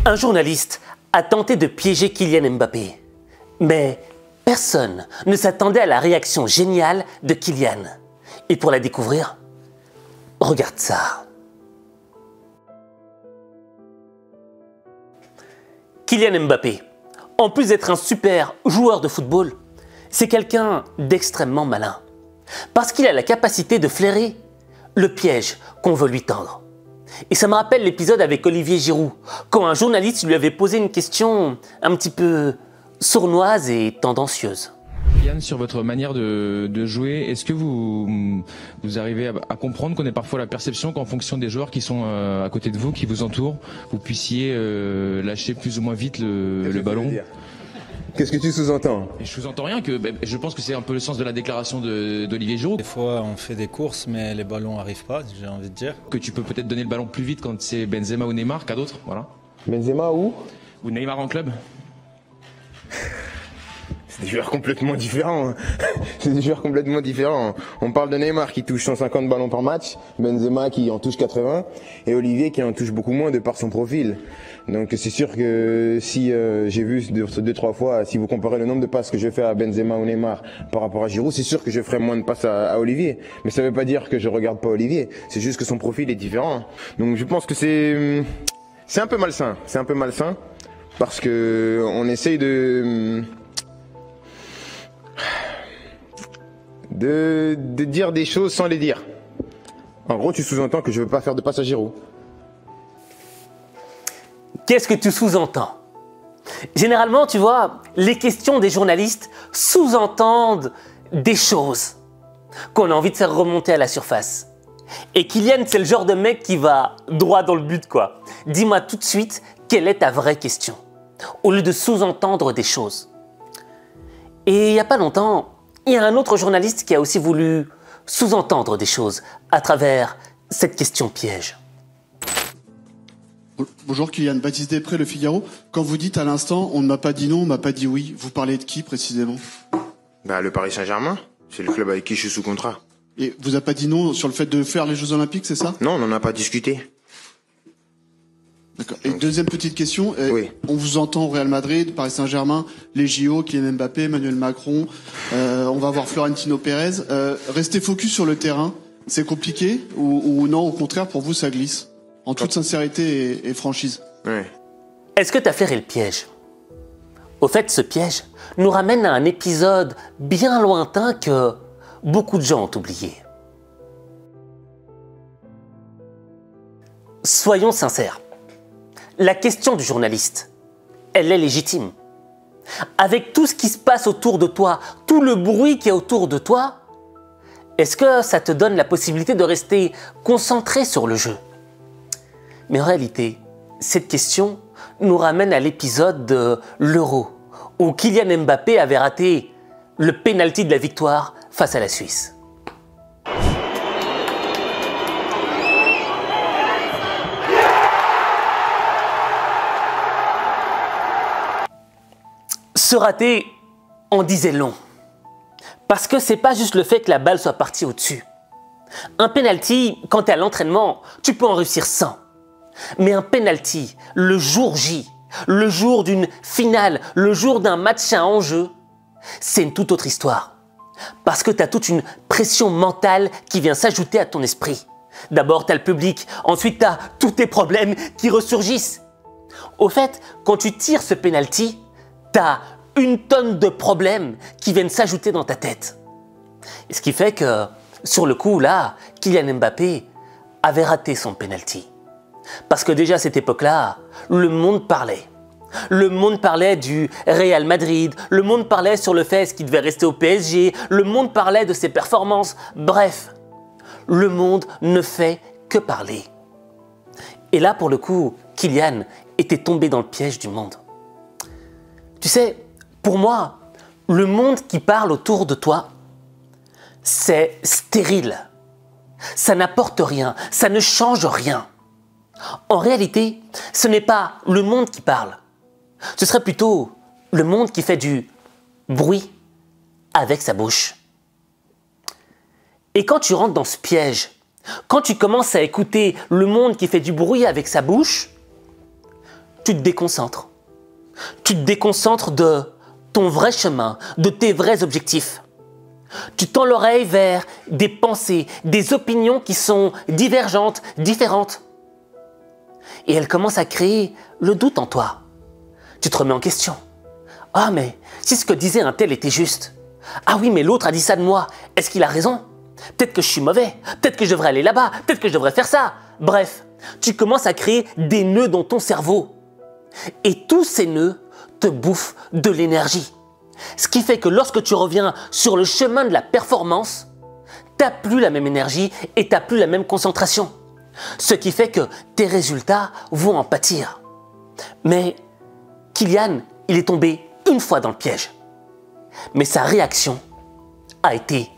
Un journaliste a tenté de piéger Kylian Mbappé. Mais personne ne s'attendait à la réaction géniale de Kylian. Et pour la découvrir, regarde ça. Kylian Mbappé, en plus d'être un super joueur de football, c'est quelqu'un d'extrêmement malin. Parce qu'il a la capacité de flairer le piège qu'on veut lui tendre. Et ça me rappelle l'épisode avec Olivier Giroud, quand un journaliste lui avait posé une question un petit peu sournoise et tendancieuse. Yann, sur votre manière de jouer, est-ce que vous arrivez à comprendre qu'on ait parfois la perception qu'en fonction des joueurs qui sont à côté de vous, qui vous entourent, vous puissiez lâcher plus ou moins vite le ballon? Qu'est-ce que tu sous-entends? Je sous-entends rien, je pense que c'est un peu le sens de la déclaration d'Olivier Giroud. Des fois on fait des courses mais les ballons n'arrivent pas, j'ai envie de dire. Que tu peux peut-être donner le ballon plus vite quand c'est Benzema ou Neymar qu'à d'autres, voilà. Benzema ou Neymar en club. C'est des joueurs complètement différents. C'est des joueurs complètement différents. On parle de Neymar qui touche 150 ballons par match, Benzema qui en touche 80 et Olivier qui en touche beaucoup moins de par son profil. Donc c'est sûr que si j'ai vu 2-3 fois, si vous comparez le nombre de passes que je fais à Benzema ou Neymar par rapport à Giroud, c'est sûr que je ferai moins de passes à Olivier. Mais ça veut pas dire que je regarde pas Olivier. C'est juste que son profil est différent. Donc je pense que c'est un peu malsain. C'est un peu malsain parce que on essaye de dire des choses sans les dire. En gros, tu sous-entends que je veux pas faire de passe à Giroud. Qu'est-ce que tu sous-entends? Généralement, tu vois, les questions des journalistes sous-entendent des choses qu'on a envie de faire remonter à la surface. Et Kylian, c'est le genre de mec qui va droit dans le but, quoi. Dis-moi tout de suite, quelle est ta vraie question? Au lieu de sous-entendre des choses. Et il n'y a pas longtemps, il y a un autre journaliste qui a aussi voulu sous-entendre des choses à travers cette question piège. Bonjour Kylian, Baptiste Després, Le Figaro. Quand vous dites à l'instant, on ne m'a pas dit non, on ne m'a pas dit oui, vous parlez de qui précisément? Le Paris Saint-Germain, c'est le club avec qui je suis sous contrat. Et vous a pas dit non sur le fait de faire les Jeux Olympiques, c'est ça? Non, on n'en a pas discuté. D'accord. Et deuxième petite question, oui. On vous entend au Real Madrid, Paris Saint-Germain, les JO, Kylian Mbappé, Emmanuel Macron, on va voir Florentino Pérez. Restez focus sur le terrain, c'est compliqué ou non, au contraire, pour vous, ça glisse? En toute sincérité et franchise. Oui. Est-ce que tu as flairé le piège? Au fait, ce piège nous ramène à un épisode bien lointain que beaucoup de gens ont oublié. Soyons sincères. La question du journaliste, elle est légitime. Avec tout ce qui se passe autour de toi, tout le bruit qui est autour de toi, est-ce que ça te donne la possibilité de rester concentré sur le jeu? Mais en réalité, cette question nous ramène à l'épisode de l'Euro, où Kylian Mbappé avait raté le pénalty de la victoire face à la Suisse. Ce raté en disait long. Parce que c'est pas juste le fait que la balle soit partie au-dessus. Un penalty, quand tu es à l'entraînement, tu peux en réussir 100. Mais un penalty, le jour J, le jour d'une finale, le jour d'un match à enjeu, c'est une toute autre histoire. Parce que tu as toute une pression mentale qui vient s'ajouter à ton esprit. D'abord, tu as le public, ensuite tu as tous tes problèmes qui ressurgissent. Au fait, quand tu tires ce penalty, tu as une tonne de problèmes qui viennent s'ajouter dans ta tête. Et ce qui fait que, sur le coup, là, Kylian Mbappé avait raté son penalty. Parce que déjà à cette époque-là, le monde parlait. Le monde parlait du Real Madrid, le monde parlait sur le fait qu'il devait rester au PSG, le monde parlait de ses performances. Bref, le monde ne fait que parler. Et là, pour le coup, Kylian était tombé dans le piège du monde. Tu sais, pour moi, le monde qui parle autour de toi, c'est stérile. Ça n'apporte rien, ça ne change rien. En réalité, ce n'est pas le monde qui parle. Ce serait plutôt le monde qui fait du bruit avec sa bouche. Et quand tu rentres dans ce piège, quand tu commences à écouter le monde qui fait du bruit avec sa bouche, tu te déconcentres. Tu te déconcentres de ton vrai chemin, de tes vrais objectifs. Tu tends l'oreille vers des pensées, des opinions qui sont divergentes, différentes. Et elles commencent à créer le doute en toi. Tu te remets en question. Ah mais si ce que disait un tel était juste. Ah oui mais l'autre a dit ça de moi. Est-ce qu'il a raison? Peut-être que je suis mauvais. Peut-être que je devrais aller là-bas. Peut-être que je devrais faire ça. Bref, tu commences à créer des nœuds dans ton cerveau. Et tous ces nœuds te bouffent de l'énergie. Ce qui fait que lorsque tu reviens sur le chemin de la performance, tu n'as plus la même énergie et tu n'as plus la même concentration. Ce qui fait que tes résultats vont en pâtir. Mais Kylian, il est tombé une fois dans le piège. Mais sa réaction a été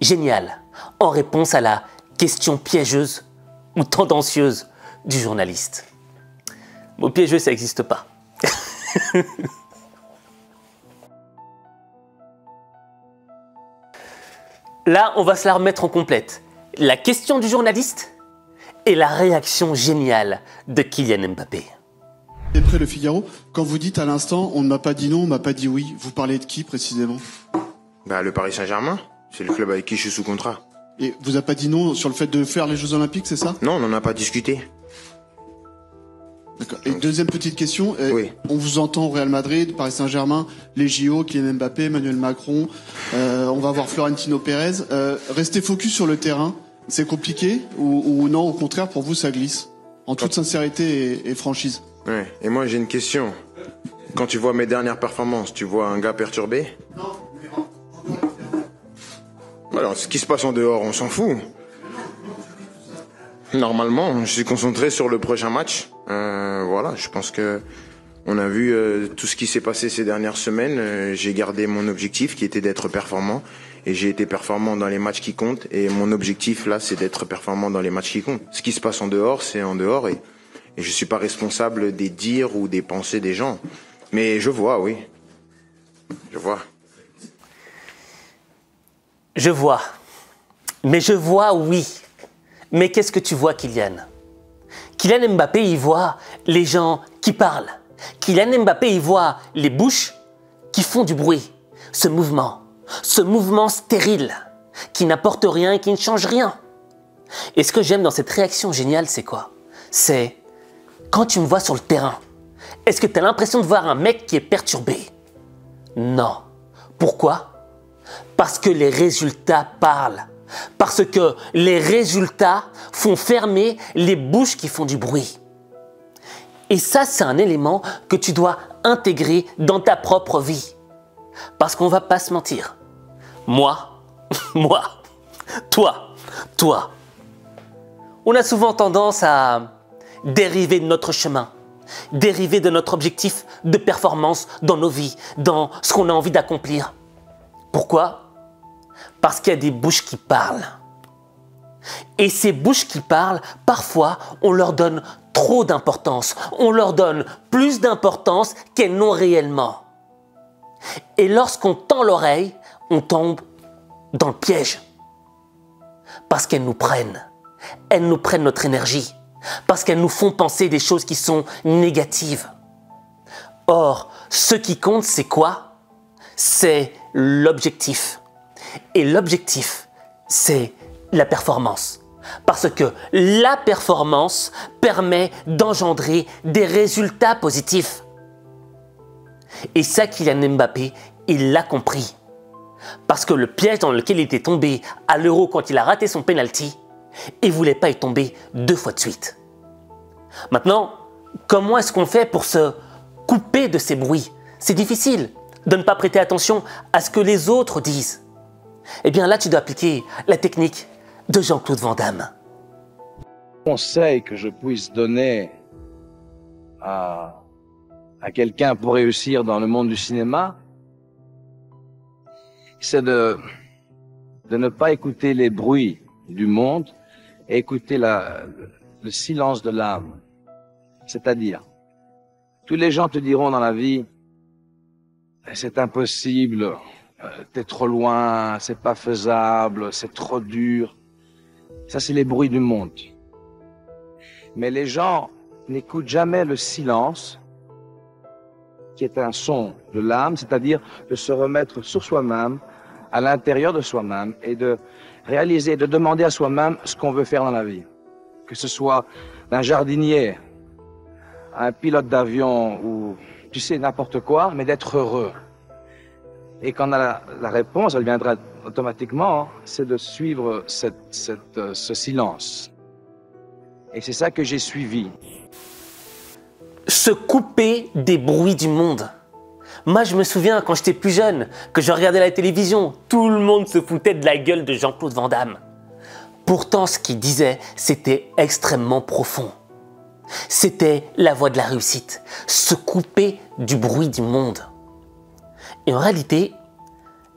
géniale en réponse à la question piégeuse ou tendancieuse du journaliste. Mot piégeux, ça n'existe pas. Là, on va se la remettre en complète. La question du journaliste et la réaction géniale de Kylian Mbappé. Et près le Figaro, quand vous dites à l'instant on ne m'a pas dit non, on m'a pas dit oui, vous parlez de qui précisément? Bah, le Paris Saint-Germain, c'est le club avec qui je suis sous contrat. Et vous a pas dit non sur le fait de faire les Jeux Olympiques, c'est ça? Non, on n'en a pas discuté. D'accord. Et deuxième petite question, Oui. on vous entend au Real Madrid, Paris Saint-Germain, les JO, Kylian Mbappé, Emmanuel Macron, on va voir Florentino Pérez. Restez focus sur le terrain, c'est compliqué ou non, au contraire pour vous ça glisse? En toute sincérité et franchise. Ouais. Et moi j'ai une question. Quand tu vois mes dernières performances, tu vois un gars perturbé? Alors, ce qui se passe en dehors, on s'en fout. Normalement, je suis concentré sur le prochain match. Voilà, je pense que on a vu tout ce qui s'est passé ces dernières semaines. J'ai gardé mon objectif qui était d'être performant. Et j'ai été performant dans les matchs qui comptent. Et mon objectif, là, c'est d'être performant dans les matchs qui comptent. Ce qui se passe en dehors, c'est en dehors. Et je suis pas responsable des dires ou des pensées des gens. Mais je vois, oui. Je vois. Je vois. Mais je vois, oui. Mais qu'est-ce que tu vois, Kylian? Kylian Mbappé, il voit les gens qui parlent. Kylian Mbappé, il voit les bouches qui font du bruit. Ce mouvement stérile, qui n'apporte rien et qui ne change rien. Et ce que j'aime dans cette réaction géniale, c'est quoi? C'est quand tu me vois sur le terrain, est-ce que tu as l'impression de voir un mec qui est perturbé? Non. Pourquoi? Parce que les résultats parlent. Parce que les résultats font fermer les bouches qui font du bruit. Et ça, c'est un élément que tu dois intégrer dans ta propre vie. Parce qu'on va pas se mentir. Moi, toi. On a souvent tendance à dériver de notre chemin, dériver de notre objectif de performance dans nos vies, dans ce qu'on a envie d'accomplir. Pourquoi? Parce qu'il y a des bouches qui parlent. Et ces bouches qui parlent, parfois, on leur donne trop d'importance. On leur donne plus d'importance qu'elles n'ont réellement. Et lorsqu'on tend l'oreille, on tombe dans le piège. Parce qu'elles nous prennent. Elles nous prennent notre énergie. Parce qu'elles nous font penser des choses qui sont négatives. Or, ce qui compte, c'est quoi? C'est l'objectif. Et l'objectif, c'est la performance. Parce que la performance permet d'engendrer des résultats positifs. Et ça, Kylian Mbappé, il l'a compris. Parce que le piège dans lequel il était tombé à l'Euro quand il a raté son penalty, il ne voulait pas y tomber 2 fois de suite. Maintenant, comment est-ce qu'on fait pour se couper de ces bruits? C'est difficile de ne pas prêter attention à ce que les autres disent. Eh bien là, tu dois appliquer la technique de Jean-Claude Van Damme. Conseil que je puisse donner à quelqu'un pour réussir dans le monde du cinéma, c'est de ne pas écouter les bruits du monde et écouter le silence de l'âme. C'est-à-dire, tous les gens te diront dans la vie, c'est impossible, t'es trop loin, c'est pas faisable, c'est trop dur. Ça, c'est les bruits du monde. Mais les gens n'écoutent jamais le silence qui est un son de l'âme, c'est-à-dire de se remettre sur soi-même, à l'intérieur de soi-même, et de réaliser, de demander à soi-même ce qu'on veut faire dans la vie. Que ce soit d'un jardinier, un pilote d'avion ou, tu sais, n'importe quoi, mais d'être heureux. Et quand on a la réponse, elle viendra automatiquement, c'est de suivre ce silence. Et c'est ça que j'ai suivi. Se couper des bruits du monde. Moi, je me souviens, quand j'étais plus jeune, que je regardais la télévision, tout le monde se foutait de la gueule de Jean-Claude Van Damme. Pourtant, ce qu'il disait, c'était extrêmement profond. C'était la voie de la réussite, se couper du bruit du monde. Et en réalité,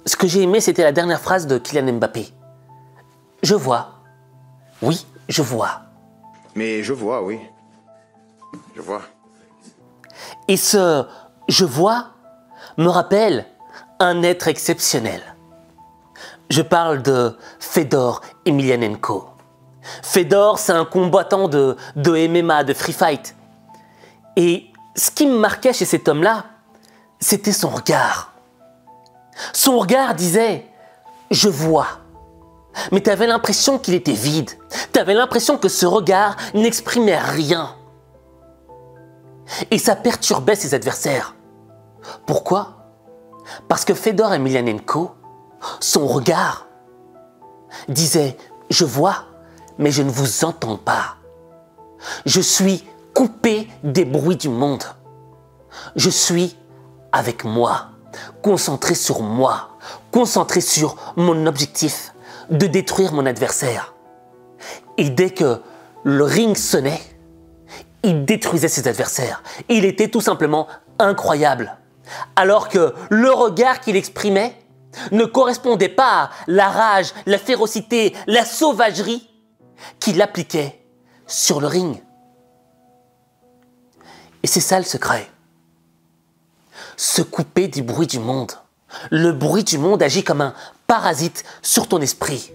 ce que j'ai aimé, c'était la dernière phrase de Kylian Mbappé. Je vois. Oui, je vois. Mais je vois, oui. Je vois. Et ce « je vois » me rappelle un être exceptionnel. Je parle de Fedor Emelianenko. Fedor, c'est un combattant de MMA, de free fight. Et ce qui me marquait chez cet homme-là, c'était son regard. Son regard disait « je vois ». Mais tu avais l'impression qu'il était vide. Tu avais l'impression que ce regard n'exprimait rien. Et ça perturbait ses adversaires. Pourquoi? Parce que Fedor Emelianenko, son regard, disait « je vois, mais je ne vous entends pas. Je suis coupé des bruits du monde. Je suis avec moi, concentré sur moi, concentré sur mon objectif de détruire mon adversaire. » Et dès que le ring sonnait, il détruisait ses adversaires. Il était tout simplement incroyable. Alors que le regard qu'il exprimait ne correspondait pas à la rage, la férocité, la sauvagerie qu'il appliquait sur le ring. Et c'est ça le secret. Se couper du bruit du monde. Le bruit du monde agit comme un parasite sur ton esprit.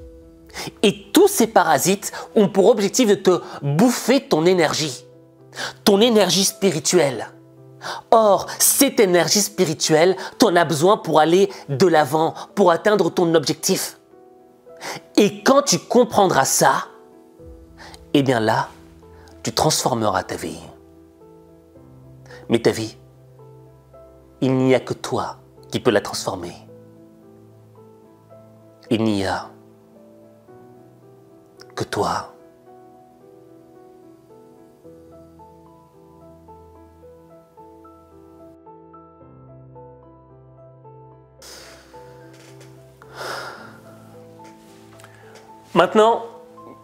Et tous ces parasites ont pour objectif de te bouffer ton énergie spirituelle. Or, cette énergie spirituelle, tu en as besoin pour aller de l'avant, pour atteindre ton objectif. Et quand tu comprendras ça, eh bien là, tu transformeras ta vie. Mais ta vie, il n'y a que toi qui peux la transformer. Il n'y a que toi. Maintenant,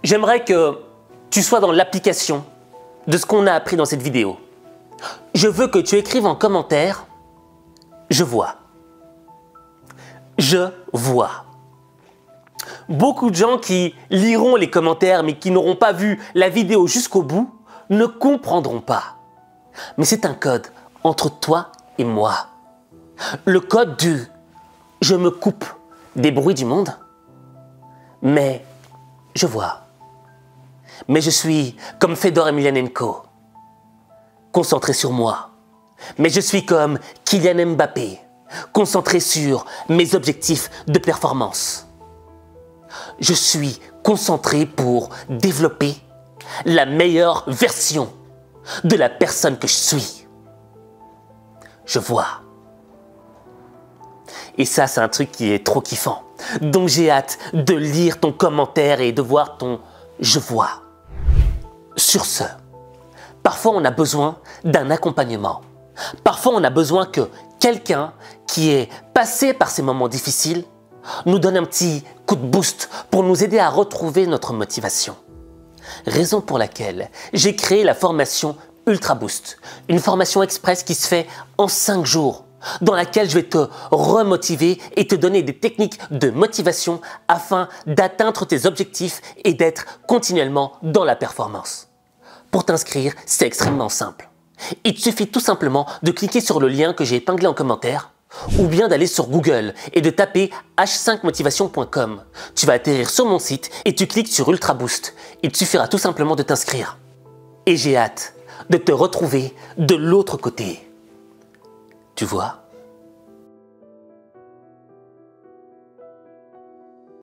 j'aimerais que tu sois dans l'application de ce qu'on a appris dans cette vidéo. Je veux que tu écrives en commentaire « Je vois ». Je vois. Beaucoup de gens qui liront les commentaires mais qui n'auront pas vu la vidéo jusqu'au bout ne comprendront pas. Mais c'est un code entre toi et moi. Le code du « je me coupe des bruits du monde », mais je vois. Mais je suis comme Fedor Emelianenko, concentré sur moi. Mais je suis comme Kylian Mbappé, concentré sur mes objectifs de performance. Je suis concentré pour développer la meilleure version de la personne que je suis. Je vois. Et ça, c'est un truc qui est trop kiffant. Donc j'ai hâte de lire ton commentaire et de voir ton « je vois ». Sur ce, parfois on a besoin d'un accompagnement. Parfois on a besoin que quelqu'un qui est passé par ces moments difficiles nous donne un petit coup de boost pour nous aider à retrouver notre motivation. Raison pour laquelle j'ai créé la formation Ultra Boost, une formation express qui se fait en 5 jours, dans laquelle je vais te remotiver et te donner des techniques de motivation afin d'atteindre tes objectifs et d'être continuellement dans la performance. Pour t'inscrire, c'est extrêmement simple. Il te suffit tout simplement de cliquer sur le lien que j'ai épinglé en commentaire ou bien d'aller sur Google et de taper h5motivation.com. Tu vas atterrir sur mon site et tu cliques sur Ultra Boost. Il te suffira tout simplement de t'inscrire. Et j'ai hâte de te retrouver de l'autre côté. Tu vois ?